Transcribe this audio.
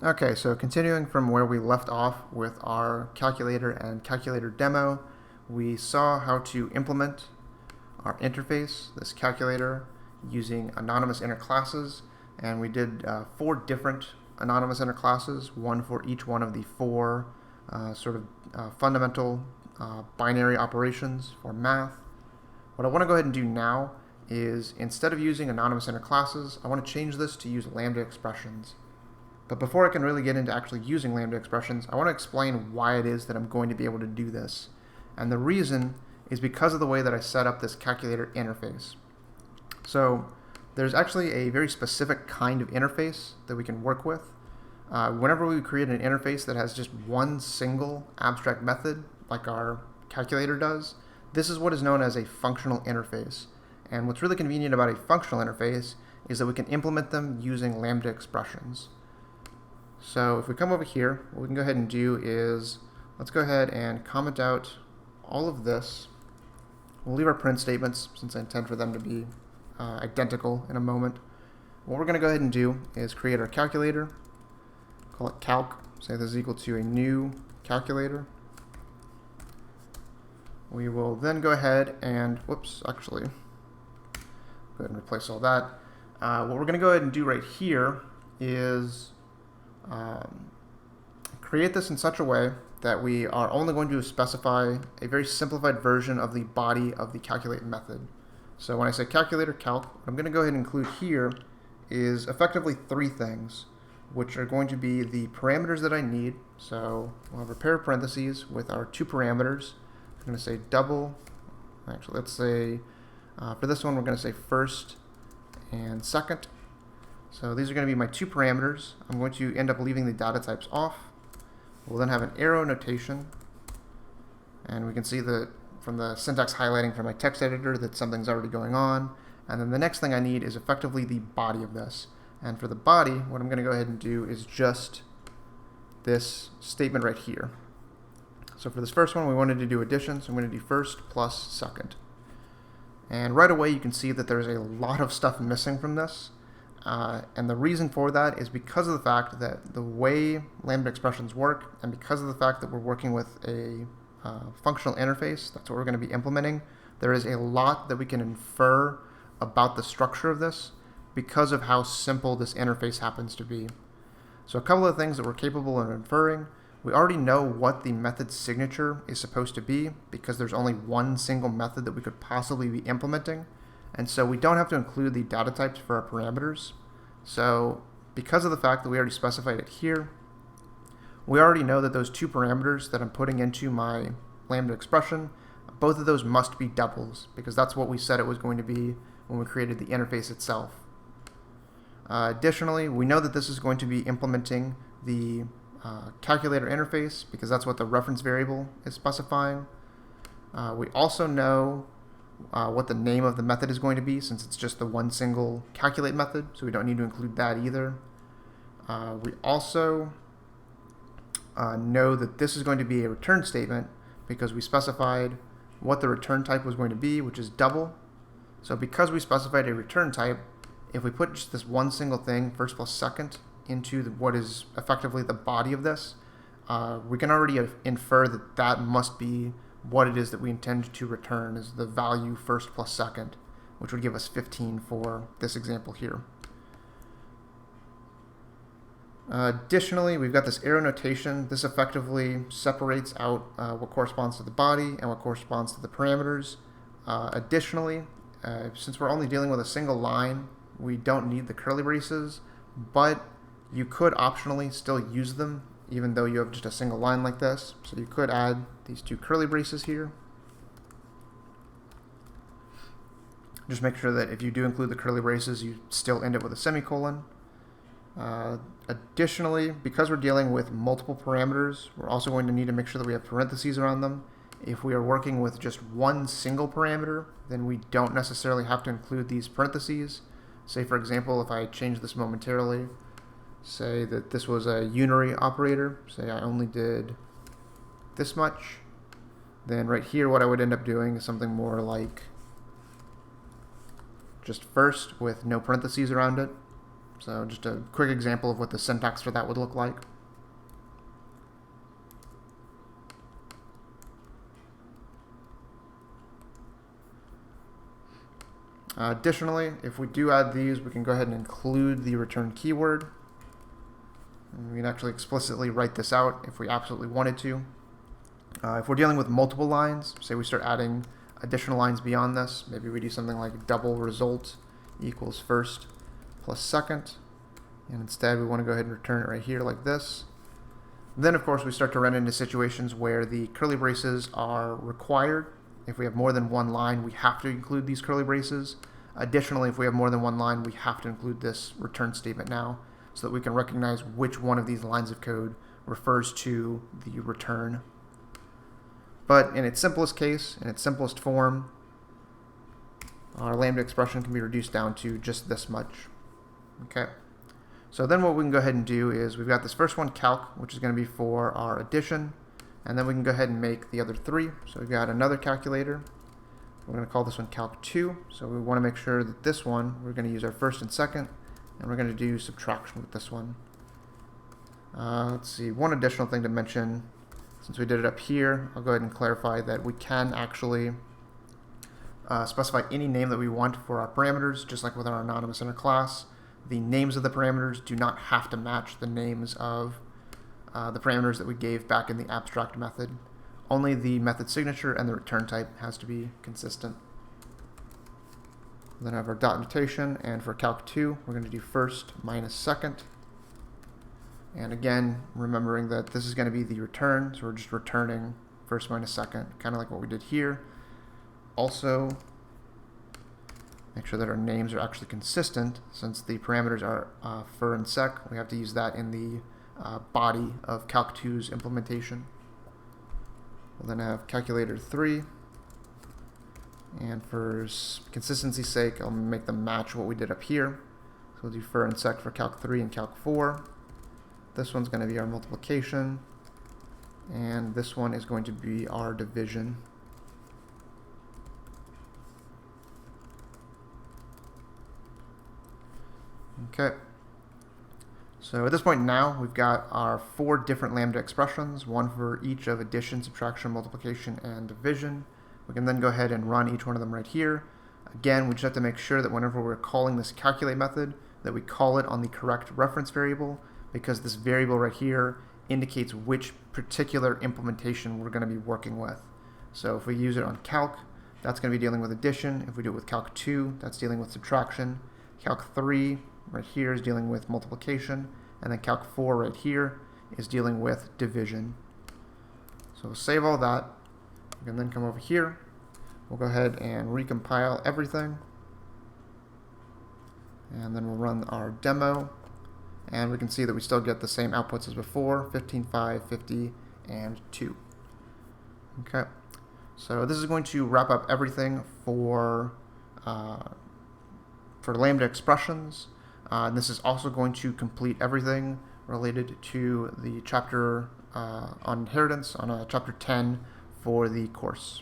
Okay, so continuing from where we left off with our calculator and calculator demo, we saw how to implement our interface, this calculator, using anonymous inner classes, and we did 4 different anonymous inner classes, one for each one of the 4 fundamental binary operations for math. What I want to go ahead and do now is, instead of using anonymous inner classes, I want to change this to use Lambda Expressions. But before I can really get into actually using Lambda Expressions, I want to explain why it is that I'm going to be able to do this. And the reason is because of the way that I set up this calculator interface. So there's actually a very specific kind of interface that we can work with. Whenever we create an interface that has just one single abstract method, like our calculator does, this is what is known as a functional interface. And what's really convenient about a functional interface is that we can implement them using Lambda Expressions. So if we come over here, what we can go ahead and do is, let's go ahead and comment out all of this. We'll leave our print statements since I intend for them to be identical in a moment. What we're going to go ahead and do is create our calculator, call it calc, say this is equal to a new calculator. We will then go ahead and, go ahead and replace all that. What we're going to go ahead and do right here is create this in such a way that we are only going to specify a very simplified version of the body of the calculate method. So when I say calculator calc, what I'm going to go ahead and include here is effectively 3 things, which are going to be the parameters that I need. So we'll have a pair of parentheses with our 2 parameters. I'm going to say double, actually let's say, for this one we're going to say first and second. So these are going to be my 2 parameters. I'm going to end up leaving the data types off. We'll then have an arrow notation, and we can see that from the syntax highlighting from my text editor that something's already going on. And then the next thing I need is effectively the body of this. And for the body, what I'm going to go ahead and do is just this statement right here. So for this first one, we wanted to do addition, so I'm going to do first plus second. And right away you can see that there's a lot of stuff missing from this. And the reason for that is because of the fact that the way Lambda Expressions work, and because of the fact that we're working with a functional interface, that's what we're going to be implementing, there is a lot that we can infer about the structure of this because of how simple this interface happens to be. So a couple of things that we're capable of inferring: we already know what the method signature is supposed to be because there's only one single method that we could possibly be implementing. And so we don't have to include the data types for our parameters. So because of the fact that we already specified it here, we already know that those 2 parameters that I'm putting into my Lambda expression, both of those must be doubles because that's what we said it was going to be when we created the interface itself. Additionally, we know that this is going to be implementing the calculator interface because that's what the reference variable is specifying. We also know what the name of the method is going to be, since it's just the one single calculate method, so we don't need to include that either. We also know that this is going to be a return statement because we specified what the return type was going to be, which is double. So because we specified a return type, if we put just this one single thing, first plus second, into what is effectively the body of this, we can already infer that that must be what it is that we intend to return, is the value first plus second, which would give us 15 for this example here. Additionally, we've got this arrow notation. This effectively separates out what corresponds to the body and what corresponds to the parameters. Additionally, since we're only dealing with a single line, we don't need the curly braces, but you could optionally still use them even though you have just a single line like this. So you could add these 2 curly braces here. Just make sure that if you do include the curly braces, you still end it with a semicolon. Additionally, because we're dealing with multiple parameters, we're also going to need to make sure that we have parentheses around them. If we are working with just one single parameter, then we don't necessarily have to include these parentheses. Say, for example, if I change this momentarily, say that this was a unary operator, say I only did this much, then right here what I would end up doing is something more like just first with no parentheses around it, So just a quick example of what the syntax for that would look like. Additionally, if we do add these, we can go ahead and include the return keyword. And we can actually explicitly write this out if we absolutely wanted to. If we're dealing with multiple lines, say we start adding additional lines beyond this, maybe we do something like double result equals first plus second, and instead we want to go ahead and return it right here like this. Then of course we start to run into situations where the curly braces are required. If we have more than one line, we have to include these curly braces. Additionally, if we have more than one line, we have to include this return statement now so that we can recognize which one of these lines of code refers to the return. But in its simplest case, in its simplest form, our lambda expression can be reduced down to just this much. Okay. So then what we can go ahead and do is we've got this first one, calc, which is going to be for our addition. And then we can go ahead and make the other three. So we've got another calculator. We're going to call this one calc2. So we want to make sure that this one, we're going to use our first and second, and we're going to do subtraction with this one. Let's see, one additional thing to mention, since we did it up here, I'll go ahead and clarify that we can actually specify any name that we want for our parameters, just like with our anonymous inner class. The names of the parameters do not have to match the names of the parameters that we gave back in the abstract method. Only the method signature and the return type has to be consistent. Then I have our dot notation, and for calc2, we're going to do first minus second. And again, remembering that this is going to be the return, so we're just returning first minus second, kind of like what we did here. Also, make sure that our names are actually consistent. Since the parameters are fur and sec, we have to use that in the body of calc2's implementation. We'll then have calculator 3, and for consistency's sake, I'll make them match what we did up here. So we'll do fur and sec for calc 3 and calc 4. This one's going to be our multiplication, and this one is going to be our division. Okay. So at this point now, we've got our 4 different lambda expressions, one for each of addition, subtraction, multiplication, and division. We can then go ahead and run each one of them right here. Again, we just have to make sure that whenever we're calling this calculate method, that we call it on the correct reference variable, because this variable right here indicates which particular implementation we're going to be working with. So if we use it on calc, that's going to be dealing with addition. If we do it with calc 2, that's dealing with subtraction. Calc 3 right here is dealing with multiplication, and then calc 4 right here is dealing with division. So we'll save all that. We can then come over here. We'll go ahead and recompile everything, and then we'll run our demo, and we can see that we still get the same outputs as before: 15, 5, 50, and 2. Okay, so this is going to wrap up everything for lambda expressions. And this is also going to complete everything related to the chapter on inheritance, on chapter 10 for the course.